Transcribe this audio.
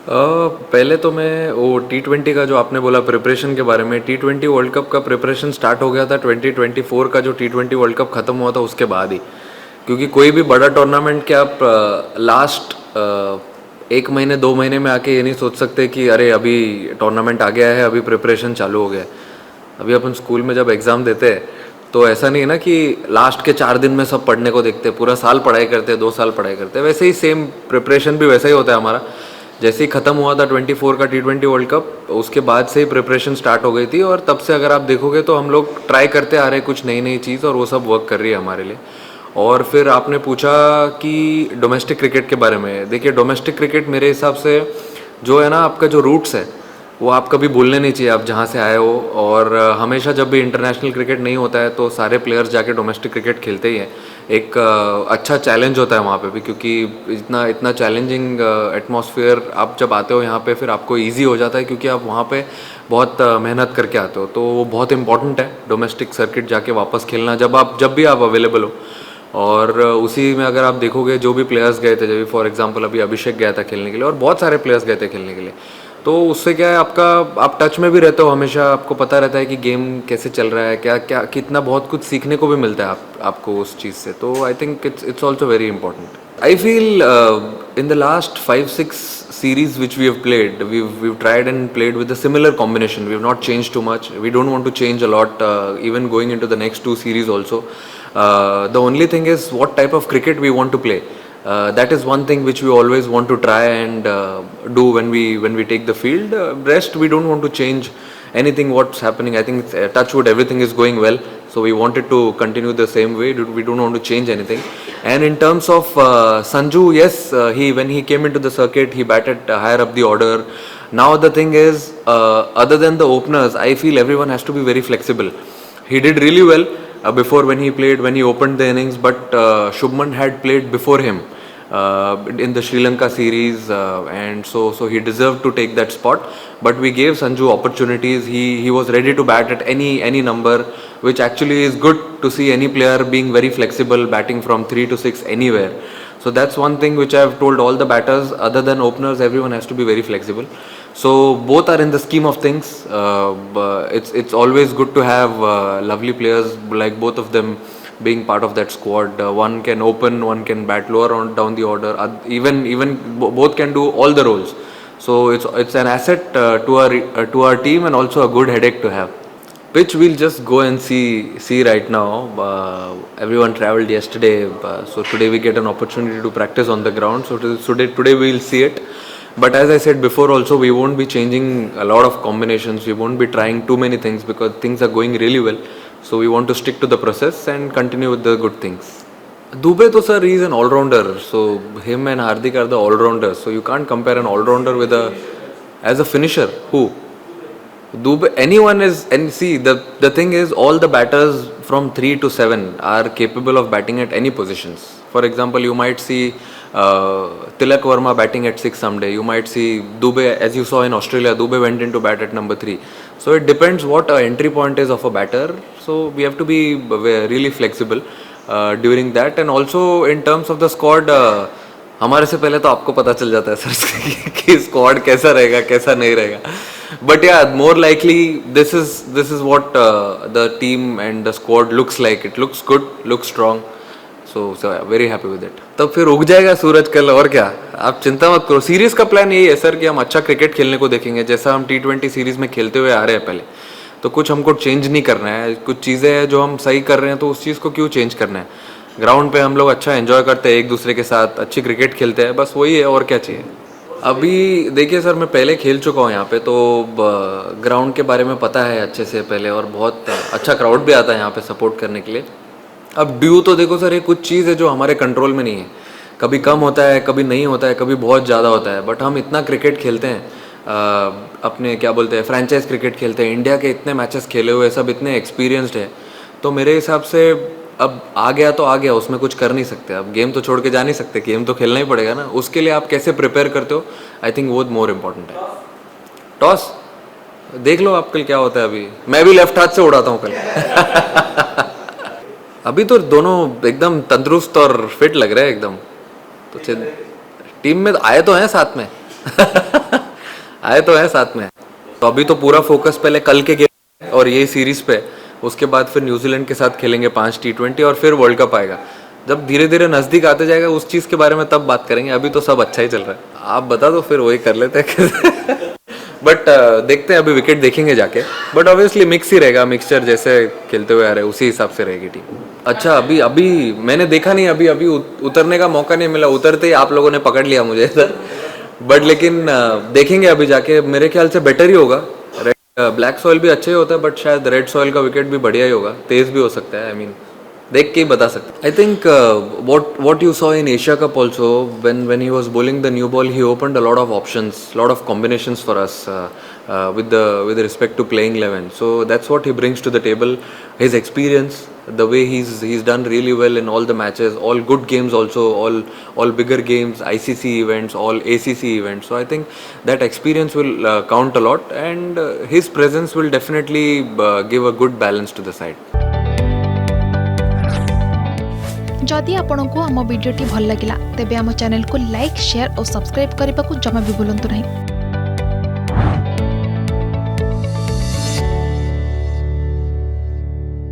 पहले तो मैं वो T20 का जो आपने बोला प्रिपरेशन के बारे में, T20 वर्ल्ड कप का प्रिपरेशन स्टार्ट हो गया था 2024 का जो T20 वर्ल्ड कप ख़त्म हुआ था उसके बाद ही। क्योंकि कोई भी बड़ा टूर्नामेंट के आप लास्ट 1 महीने 2 महीने में आके ये नहीं सोच सकते कि अरे अभी टूर्नामेंट आ गया है, अभी प्रिपरेशन चालू हो गया है। अभी अपन स्कूल में जब एग्ज़ाम देते हैं तो ऐसा नहीं है ना कि लास्ट के 4 दिन में सब पढ़ने को देखते हैं, पूरा साल पढ़ाई करते हैं, 2 साल पढ़ाई करते हैं। वैसे ही सेम प्रिपरेशन भी वैसा ही होता है हमारा। जैसे ही ख़त्म हुआ था 24 का T20 वर्ल्ड कप, उसके बाद से ही प्रिपरेशन स्टार्ट हो गई थी और तब से अगर आप देखोगे तो हम लोग ट्राई करते आ रहे हैं कुछ नई नई चीज़ और वो सब वर्क कर रही है हमारे लिए। और फिर आपने पूछा कि डोमेस्टिक क्रिकेट के बारे में। देखिए डोमेस्टिक क्रिकेट मेरे हिसाब से जो है ना, आपका जो रूट्स है वो आप कभी भूलने नहीं चाहिए, आप जहाँ से आए हो। और हमेशा जब भी इंटरनेशनल क्रिकेट नहीं होता है तो सारे प्लेयर्स जाके डोमेस्टिक क्रिकेट खेलते ही हैं। एक अच्छा चैलेंज होता है वहाँ पे भी, क्योंकि इतना इतना चैलेंजिंग एटमॉस्फेयर आप जब आते हो यहाँ पे फिर आपको इजी हो जाता है, क्योंकि आप वहाँ पे बहुत मेहनत करके आते हो। तो वो बहुत इंपॉर्टेंट है डोमेस्टिक सर्किट जाके वापस खेलना, जब भी आप अवेलेबल हो। और उसी में अगर आप देखोगे जो भी प्लेयर्स गए थे, जब फॉर एग्जांपल अभी अभिषेक गया था खेलने के लिए और बहुत सारे प्लेयर्स गए थे खेलने के लिए, तो उससे क्या है आपका, आप टच में भी रहते हो हमेशा, आपको पता रहता है कि गेम कैसे चल रहा है, क्या क्या कितना बहुत कुछ सीखने को भी मिलता है आपको उस चीज़ से। तो I think it's also very important. I feel in the last 5-6 series which we have played, we've tried and played with a similar combination. We have not changed too much. We don't want to change a lot, even going into the next 2 series also. The only thing is what type of cricket we want to play. That is one thing which we always want to try and do when we take the field. Rest we don't want to change anything what's happening. I think touch wood everything is going well, so we wanted to continue the same way. We don't want to change anything. And in terms of Sanju, yes, he when he came into the circuit he batted higher up the order. Now the thing is, other than the openers, I feel everyone has to be very flexible. He did really well before when he opened the innings, but Shubman had played before him in the Sri Lanka series, and so he deserved to take that spot. But we gave Sanju opportunities. He was ready to bat at any number, which actually is good to see any player being very flexible, batting from 3 to 6 anywhere. So that's one thing which I've told all the batters. Other than openers, everyone has to be very flexible. So both are in the scheme of things. It's always good to have lovely players like both of them being part of that squad. One can open, one can bat lower on down the order. Both can do all the roles. So it's an asset to our team and also a good headache to have. Pitch we'll just go and see right now. Everyone travelled yesterday, so today we get an opportunity to practice on the ground. So today we'll see it. But as I said before also, we won't be changing a lot of combinations. We won't be trying too many things because things are going really well. So we want to stick to the process and continue with the good things. Dubey to sir, he is an all-rounder. So him and Hardik are the all-rounders. So you can't compare an all-rounder with as a finisher. Who? Dubey, anyone is, and see the thing is, all the batters from 3 to 7 are capable of batting at any positions. For example, you might see Tilak Verma batting at 6 someday. You might see Dubey, as you saw in Australia, Dubey went into bat at number 3. So it depends what entry point is of a batter. So we have to be really flexible during that. And also in terms of the squad, हमारे से पहले तो आपको पता चल जाता है sir कि स्क्वाड कैसा रहेगा कैसा नहीं रहेगा. But yeah, more likely this is what the team and the squad looks like. It looks good, looks strong. So yeah, very happy with it. तब फिर उग जाएगा सूरज कल, और क्या, आप चिंता मत करो. सीरीज का प्लान यही है सर कि हम अच्छा क्रिकेट खेलने को देखेंगे, जैसा हम T20 सीरीज में खेलते हुए आ रहे हैं पहले. तो कुछ हमको चेंज नहीं करना है. कुछ चीज़ें हैं जो हम सही कर रहे हैं तो उस चीज़ को क्यों चेंज करना है. ग्राउंड पे हम लोग अच्छा एंजॉय करते हैं, एक दूसरे के साथ अच्छी क्रिकेट खेलते हैं, बस वही है, और क्या चाहिए. अभी देखिए सर, मैं पहले खेल चुका हूँ यहाँ पे, तो ग्राउंड के बारे में पता है अच्छे से पहले, और बहुत अच्छा क्राउड भी आता है यहाँ पे सपोर्ट करने के लिए. अब ड्यू तो देखो सर, ये कुछ चीज़ है जो हमारे कंट्रोल में नहीं है. कभी कम होता है, कभी नहीं होता है, कभी बहुत ज़्यादा होता है. बट हम इतना क्रिकेट खेलते हैं, अपने क्या बोलते हैं, फ्रेंचाइज क्रिकेट खेलते हैं, इंडिया के इतने मैचेस खेले हुए, सब इतने एक्सपीरियंस्ड है. तो मेरे हिसाब से अब आ गया तो आ गया, उसमें कुछ कर नहीं सकते. अब गेम तो छोड़ के जा नहीं सकते, गेम तो खेलना ही पड़ेगा ना. उसके लिए आप कैसे प्रिपेयर करते हो, आई थिंक वो मोर इम्पोर्टेंट है. टॉस देख लो आप कल क्या होता है. अभी मैं भी लेफ्ट हाथ से उड़ाता हूँ कल. अभी तो दोनों एकदम तंदुरुस्त और फिट लग रहे हैं एकदम. तो टीम में आए तो हैं साथ में. आए तो है साथ में। तो अभी तो पूरा फोकस पहले कल के गेम और ये सीरीज पे, उसके बाद फिर न्यूजीलैंड के साथ खेलेंगे 5 T20 और फिर वर्ल्ड कप आएगा। जब धीरे धीरे नजदीक आते जाएगा उस चीज के बारे में तब बात करेंगे, अभी तो सब अच्छा ही चल रहा है। आप बता दो फिर वही कर लेते हैं। बट देखते हैं, अभी विकेट देखेंगे जाके। बट ऑब्वियसली मिक्स ही रहेगा, मिक्सचर जैसे खेलते हुए आ रहे उसी हिसाब से रहेगी टीम। अच्छा, अभी अभी मैंने देखा नहीं, अभी अभी उतरने का मौका नहीं मिला, उतरते ही आप लोगों ने पकड़ लिया मुझे इधर। बट लेकिन देखेंगे अभी जाके, मेरे ख्याल से बेटर ही होगा। ब्लैक सॉइल भी अच्छे ही होता है, बट शायद रेड सॉइल का विकेट भी बढ़िया ही होगा, तेज भी हो सकता है। आई मीन देख के ही बता सकते। I think what you saw in Asia Cup also, when he was bowling the new ball, he opened a lot of options, lot of combinations for us with respect to playing 11. So that's what he brings to the table. His experience, the way he's done really well in all the matches, all good games also, all bigger games, ICC events, all ACC events. So I think that experience will count a lot, and his presence will definitely give a good balance to the side. जदि आपंक आम भिडी भल लगा तेब आम channel को like, share और subscribe करने को जमा भी भूलु नहीं।